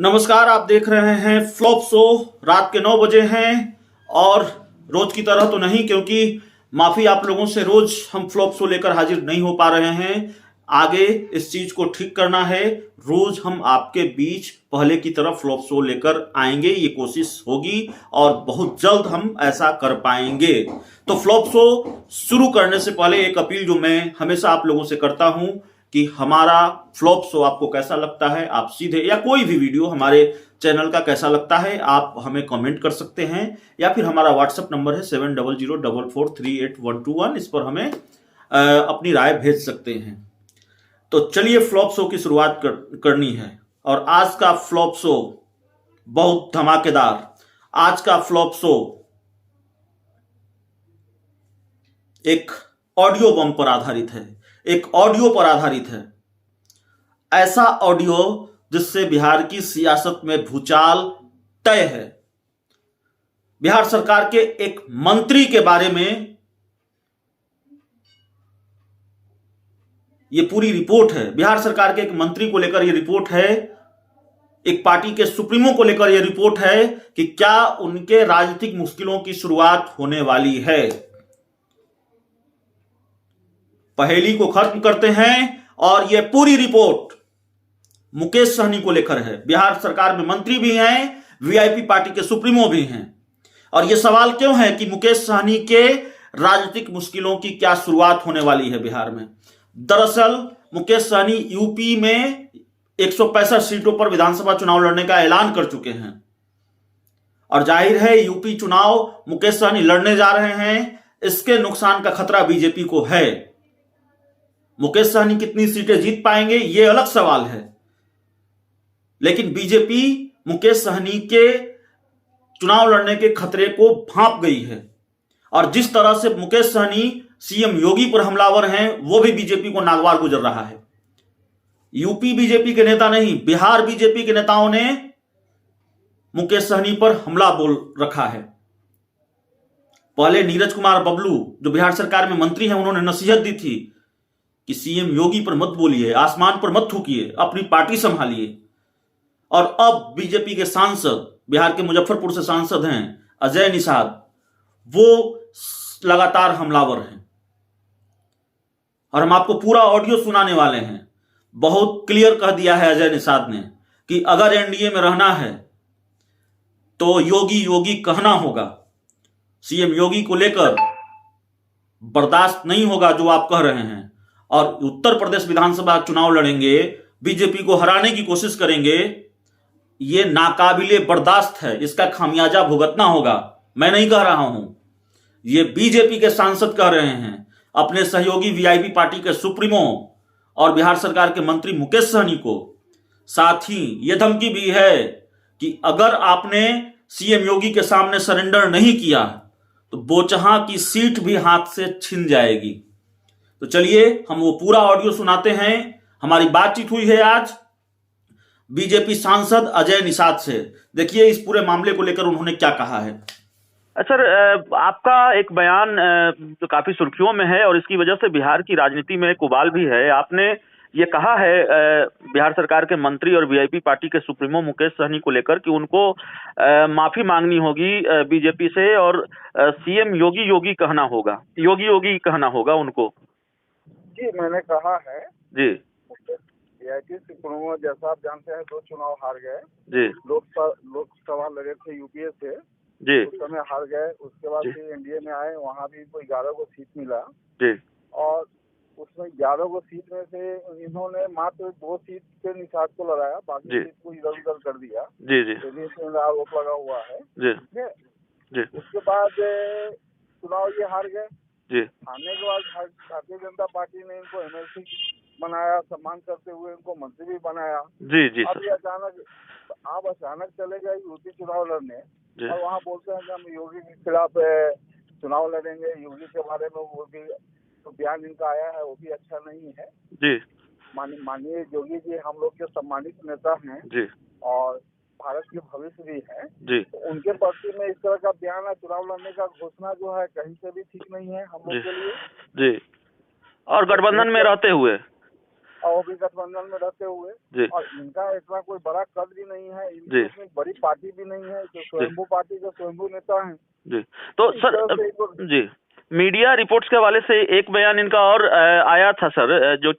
नमस्कार, आप देख रहे हैं फ्लॉप शो। रात के 9 बजे हैं और रोज की तरह तो नहीं, क्योंकि माफी आप लोगों से, रोज हम फ्लॉप शो लेकर हाजिर नहीं हो पा रहे हैं। आगे इस चीज को ठीक करना है। रोज हम आपके बीच पहले की तरह फ्लॉप शो लेकर आएंगे, ये कोशिश होगी और बहुत जल्द हम ऐसा कर पाएंगे। तो फ्लॉप शो शुरू करने से पहले एक अपील जो मैं हमेशा आप लोगों से करता हूं कि हमारा फ्लॉप शो आपको कैसा लगता है, आप सीधे या कोई भी वीडियो हमारे चैनल का कैसा लगता है आप हमें कमेंट कर सकते हैं, या फिर हमारा व्हाट्सएप नंबर है 7004438121, इस पर हमें अपनी राय भेज सकते हैं। तो चलिए फ्लॉप शो की शुरुआत करनी है। और आज का फ्लॉप शो बहुत धमाकेदार। आज का फ्लॉप शो एक ऑडियो बम पर आधारित है, एक ऑडियो पर आधारित है। ऐसा ऑडियो जिससे बिहार की सियासत में भूचाल तय है। बिहार सरकार के एक मंत्री के बारे में यह पूरी रिपोर्ट है। बिहार सरकार के एक मंत्री को लेकर यह रिपोर्ट है, एक पार्टी के सुप्रीमो को लेकर यह रिपोर्ट है कि क्या उनके राजनीतिक मुश्किलों की शुरुआत होने वाली है। पहेली को खत्म करते हैं और यह पूरी रिपोर्ट मुकेश सहनी को लेकर है। बिहार सरकार में मंत्री भी हैं, वीआईपी पार्टी के सुप्रीमो भी हैं। और यह सवाल क्यों है कि मुकेश सहनी के राजनीतिक मुश्किलों की क्या शुरुआत होने वाली है बिहार में। दरअसल मुकेश सहनी यूपी में 165 सीटों पर विधानसभा चुनाव लड़ने का ऐलान कर चुके हैं और जाहिर है यूपी चुनाव मुकेश सहनी लड़ने जा रहे हैं, इसके नुकसान का खतरा बीजेपी को है। मुकेश सहनी कितनी सीटें जीत पाएंगे यह अलग सवाल है, लेकिन बीजेपी मुकेश सहनी के चुनाव लड़ने के खतरे को भांप गई है। और जिस तरह से मुकेश सहनी सीएम योगी पर हमलावर हैं, वो भी बीजेपी को नागवार गुजर रहा है। यूपी बीजेपी के नेता नहीं, बिहार बीजेपी के नेताओं ने मुकेश सहनी पर हमला बोल रखा है। पहले नीरज कुमार बबलू जो बिहार सरकार में मंत्री हैं, उन्होंने नसीहत दी थी कि सीएम योगी पर मत बोलिए, आसमान पर मत थूकिए, अपनी पार्टी संभालिए। और अब बीजेपी के सांसद, बिहार के मुजफ्फरपुर से सांसद हैं अजय निषाद, वो लगातार हमलावर हैं। और हम आपको पूरा ऑडियो सुनाने वाले हैं। बहुत क्लियर कह दिया है अजय निषाद ने कि अगर एनडीए में रहना है तो योगी योगी कहना होगा। सीएम योगी को लेकर बर्दाश्त नहीं होगा जो आप कह रहे हैं। और उत्तर प्रदेश विधानसभा चुनाव लड़ेंगे, बीजेपी को हराने की कोशिश करेंगे, ये नाकाबिले बर्दाश्त है, इसका खामियाजा भुगतना होगा। मैं नहीं कह रहा हूं, ये बीजेपी के सांसद कह रहे हैं अपने सहयोगी वीआईपी पार्टी के सुप्रीमो और बिहार सरकार के मंत्री मुकेश सहनी को। साथ ही यह धमकी भी है कि अगर आपने सीएम योगी के सामने सरेंडर नहीं किया तो बोचहां की सीट भी हाथ से छिन जाएगी। तो चलिए हम वो पूरा ऑडियो सुनाते हैं। हमारी बातचीत हुई है आज बीजेपी सांसद अजय निषाद से। देखिए इस पूरे मामले को लेकर उन्होंने क्या कहा है। सर, आपका एक बयान जो काफी सुर्खियों में है और इसकी वजह से बिहार की राजनीति में एक उबाल भी है। आपने ये कहा है बिहार सरकार के मंत्री और वीआईपी पार्टी के सुप्रीमो मुकेश सहनी को लेकर कि उनको माफी मांगनी होगी बीजेपी से और सीएम योगी योगी कहना होगा, योगी योगी कहना होगा उनको। जी मैंने कहा है जी। वीआईपी सुप्रीमो, जैसा आप जानते हैं 2 चुनाव हार गए जी। लोकसभा लड़े थे यूपीए से जी। उस समय हार गए। उसके बाद फिर एनडीए में आए, वहाँ भी कोई 11 को सीट मिला जी। और उसमें 11 को सीट में से इन्होंने मात्र 2 सीट पे निषाद को लड़ाया, बाकी सीट को इधर उधर कर दिया। जी जी। आरोप लगा हुआ है जी जी। उसके बाद चुनाव ये हार गए। जी। हारने के बाद भारतीय जनता पार्टी ने इनको एमएलसी बनाया, सम्मान करते हुए इनको मंत्री भी बनाया। जी जी। अब ये अचानक चले गए यूपी चुनाव लड़ने और वहाँ बोलते हैं कि हम योगी के खिलाफ चुनाव लड़ेंगे। योगी के बारे में वो भी तो बयान इनका आया है, वो भी अच्छा नहीं है। जी। माननीय योगी जी हम लोग के सम्मानित नेता हैं जी और भारत के भविष्य भी है जी। तो उनके प्रति में इस तरह का बयान है, चुनाव लड़ने का घोषणा जो है कहीं से भी ठीक नहीं है हम लोग के लिए जी। और गठबंधन में रहते हुए और वो भी गठबंधन में रहते हुए, जी और इनका इतना कोई बड़ा कद भी नहीं है, जी। इनकी इतनी बड़ी पार्टी भी नहीं है, जो स्वयंभू पार्टी के स्वयंभू नेता हैं। जी। तो इस सर तरह से इनको जी, मीडिया रिपोर्ट्स के हवाले से एक बयान इनका और आया था सर, जो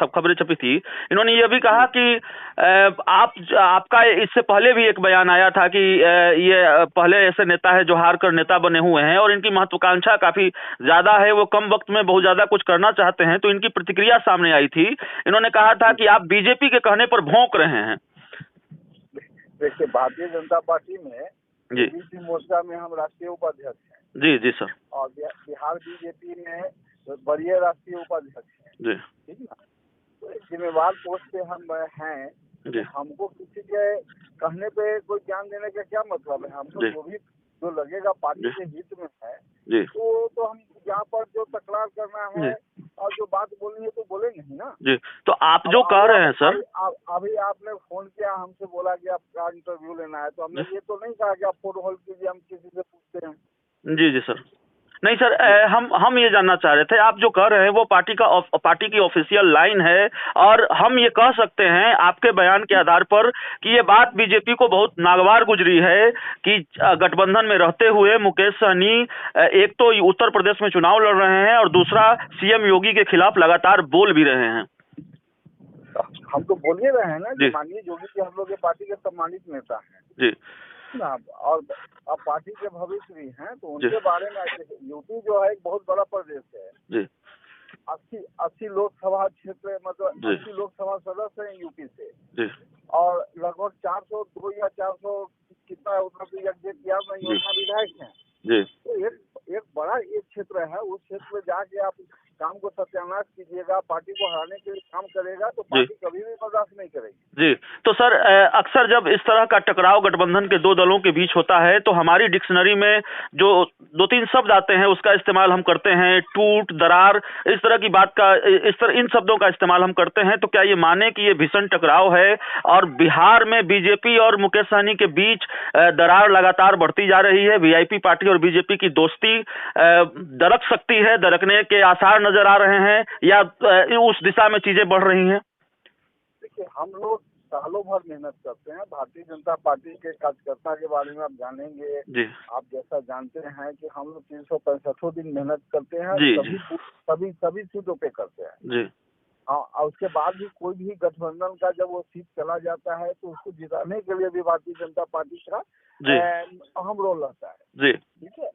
खबरें छपी थी। इन्होंने ये भी कहा कि आपका इससे पहले भी एक बयान आया था कि ये पहले ऐसे नेता है जो हार कर नेता बने हुए हैं और इनकी महत्वाकांक्षा काफी ज्यादा है, वो कम वक्त में बहुत ज्यादा कुछ करना चाहते हैं। तो इनकी प्रतिक्रिया सामने आई थी। इन्होंने कहा था कि आप बीजेपी के कहने पर भौंक रहे हैं। देखिए, भारतीय जनता पार्टी में जी ओबीसी मोर्चा में हम राष्ट्रीय उपाध्यक्ष हैं, जी जी सर। और बिहार बीजेपी में वरीय राष्ट्रीय उपाध्यक्ष हैं, जी ठीक ना। तो एक जिम्मेवार पोस्ट पे हम हैं, जी हमको किसी के कहने पे कोई ज्ञान देने का क्या मतलब है। हमको जी। जो भी जो लगेगा पार्टी जी। के हित में है, जी तो हम यहाँ पर जो तकरार करना है और जो बात बोलनी है तो बोलेंगे ही ना। जी। तो आप जो कह रहे हैं सर, अभी आपने फोन किया, हमसे बोला कि आपका इंटरव्यू लेना है, तो हमने ये तो नहीं कहा कि आप फोन होल्ड कीजिए, हम किसी से पूछते हैं। जी जी सर। नहीं सर, हम ये जानना चाह रहे थे, आप जो कह रहे हैं वो पार्टी की ऑफिशियल लाइन है, और हम ये कह सकते हैं आपके बयान के आधार पर कि ये बात बीजेपी को बहुत नागवार गुजरी है कि गठबंधन में रहते हुए मुकेश सहनी एक तो उत्तर प्रदेश में चुनाव लड़ रहे हैं और दूसरा सीएम योगी के खिलाफ लगातार बोल भी रहे हैं। हम तो बोल ही रहे हैं ना जी। कि माननीय योगी जी हम लोग के पार्टी के सम्मानित नेता हैं जी ना, और अब पार्टी के भविष्य भी हैं, तो जी। उनके बारे में यूपी जो है एक बहुत बड़ा प्रदेश है। जी 80 लोकसभा क्षेत्र, मतलब जी। 80 लोकसभा सदस्य हैं यूपी से, जी और लगभग 402 या 400 कितना है उतना तो एग्जैक्ट याद नहीं, जी। उतना विधायक हैं। जी तो एक बड़ा एक क्षेत्र है, उस क्षेत्र में जाके आप काम को सत्यानाश कीजिएगा, पार्टी को हराने के लिए काम करेगा, तो पार्टी कभी भी बर्दाश्त नहीं करेगी। जी। तो सर, अक्सर जब इस तरह का टकराव गठबंधन के दो दलों के बीच होता है तो हमारी डिक्शनरी में जो 2-3 शब्द आते हैं उसका इस्तेमाल हम करते हैं, टूट, दरार, इस तरह की बात का, इन शब्दों का इस्तेमाल हम करते हैं। तो क्या ये माने कि ये भीषण टकराव है और बिहार में बीजेपी और मुकेश सहनी के बीच दरार लगातार बढ़ती जा रही है? वीआईपी पार्टी और बीजेपी की दोस्ती दरक सकती है, दरकने के आसार नजर आ रहे हैं, या उस दिशा में चीजें बढ़ रही हैं? देखिए, हम लोग सालों भर मेहनत करते हैं। भारतीय जनता पार्टी के कार्यकर्ता के बारे में आप जानेंगे, जी आप जैसा जानते हैं कि हम लोग 365 दिन मेहनत करते हैं, जी, सभी सीटों पे करते हैं। जी हाँ, और उसके बाद भी कोई भी गठबंधन का जब वो सीट चला जाता है तो उसको जिताने के लिए भी भारतीय जनता पार्टी का जी अहम रोल रहता है, जी ठीक है।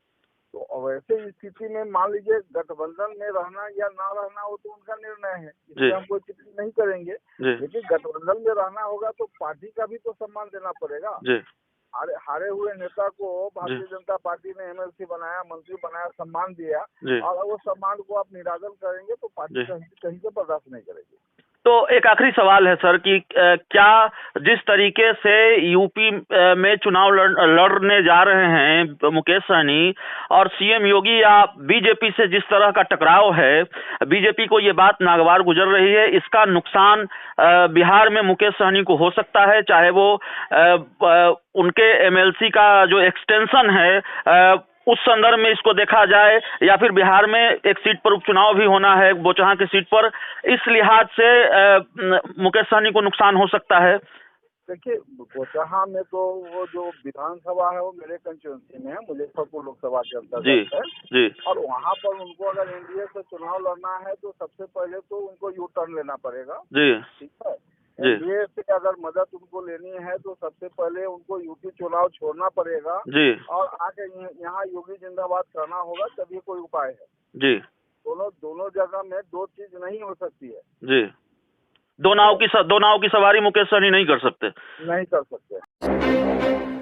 तो वैसे स्थिति में मान लीजिए गठबंधन में रहना या ना रहना वो तो उनका निर्णय है, इसमें हम कोई टिप्पणी नहीं करेंगे। जी लेकिन गठबंधन में रहना होगा तो पार्टी का भी तो सम्मान देना पड़ेगा। जी हारे हुए नेता को भारतीय जनता पार्टी ने एमएलसी बनाया, मंत्री बनाया, सम्मान दिया, जी। और वो सम्मान को आप निरादर करेंगे तो पार्टी कहीं से बर्दाश्त नहीं करेगी। तो एक आखिरी सवाल है सर कि क्या जिस तरीके से यूपी में चुनाव लड़ने जा रहे हैं मुकेश सहनी और सीएम योगी या बीजेपी से जिस तरह का टकराव है, बीजेपी को ये बात नागवार गुजर रही है, इसका नुकसान बिहार में मुकेश सहनी को हो सकता है, चाहे वो उनके एमएलसी का जो एक्सटेंशन है उस संदर्भ में इसको देखा जाए, या फिर बिहार में एक सीट पर उपचुनाव भी होना है बोचहा की सीट पर, इस लिहाज से मुकेश सहनी को नुकसान हो सकता है? देखिए, बोचहा में तो वो जो विधानसभा है वो मेरे कंस्टिट्यूंसी में है, मुजफ्फरपुर लोकसभा के अंतर्गत है जी। और वहाँ पर उनको अगर एनडीए से चुनाव लड़ना है तो सबसे पहले तो उनको यू टर्न लेना पड़ेगा, जी ठीक है। एनडीए से अगर मदद उनको लेनी है तो सबसे पहले उनको यूपी चुनाव छोड़ना पड़ेगा जी और आके यहाँ योगी जिंदाबाद करना होगा, तभी कोई उपाय है। जी। दोनों जगह में दो चीज नहीं हो सकती है। जी। दो नाव की सवारी मुकेश सहनी नहीं कर सकते। नहीं कर सकते।